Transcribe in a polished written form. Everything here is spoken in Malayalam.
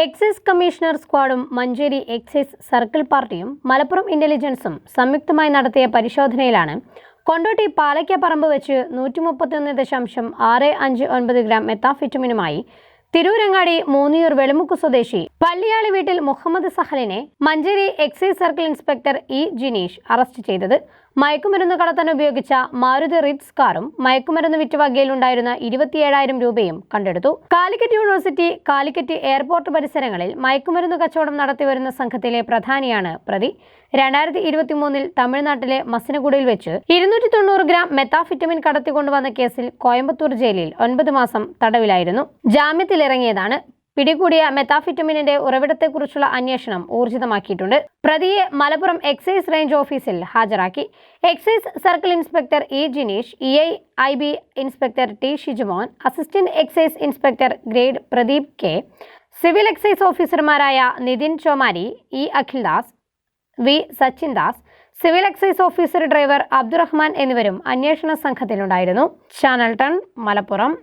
എക്സൈസ് കമ്മീഷണർ സ്ക്വാഡും മഞ്ചേരി എക്സൈസ് സർക്കിൾ പാർട്ടിയും മലപ്പുറം ഇന്റലിജൻസും സംയുക്തമായി നടത്തിയ പരിശോധനയിലാണ് കൊണ്ടോട്ടി പാലയ്ക്കപ്പറമ്പ് വെച്ച് 131.659 ഗ്രാം മെത്താഫെറ്റമിനുമായി തിരൂരങ്ങാടി മൂന്നിയൂർ വെളുമുക്ക് സ്വദേശി പള്ളിയാളി വീട്ടിൽ മുഹമ്മദ് സഹലിനെ Manjeri excise circle inspector E Jineesh arrest ചെയ്തത്. മയക്കുമരുന്ന് കടത്താൻ ഉപയോഗിച്ച മാരുതി റിറ്റ്സ് കാറും മയക്കുമരുന്ന് വിറ്റുവകയിലുണ്ടായിരുന്ന 27,000 രൂപയും കണ്ടെടുത്തു. കാലിക്കറ്റ് യൂണിവേഴ്സിറ്റി, കാലിക്കറ്റ് എയർപോർട്ട് പരിസരങ്ങളിൽ മയക്കുമരുന്ന് കച്ചവടം നടത്തിവരുന്ന സംഘത്തിലെ പ്രധാനിയാണ് പ്രതി. 2023 തമിഴ്നാട്ടിലെ മസിനഗുഡിയിൽ വെച്ച് 290 ഗ്രാം മെത്താഫെറ്റമിൻ കടത്തിക്കൊണ്ടുവന്ന കേസിൽ കോയമ്പത്തൂർ ജയിലിൽ 9 മാസം തടവിലായിരുന്നു. ജാമ്യത്തിലിറങ്ങിയതാണ്. പിടികൂടിയ മെത്താഫെറ്റമിനിന്റെ ഉറവിടത്തെക്കുറിച്ചുള്ള അന്വേഷണം ഊർജിതമാക്കിയിട്ടുണ്ട്. പ്രതിയെ മലപ്പുറം എക്സൈസ് റേഞ്ച് ഓഫീസിൽ ഹാജരാക്കി. Excise circle inspector E Jineesh, EIB inspector T Shijumon, assistant excise inspector grade Pradeep K, civil excise ഓഫീസർമാരായ Nithin Chomari, E Akhildas, V Sachindas, civil excise officer driver Abdurahman എന്നിവരും അന്വേഷണ സംഘത്തിലുണ്ടായിരുന്നു. ചാനൽ 10 മലപ്പുറം.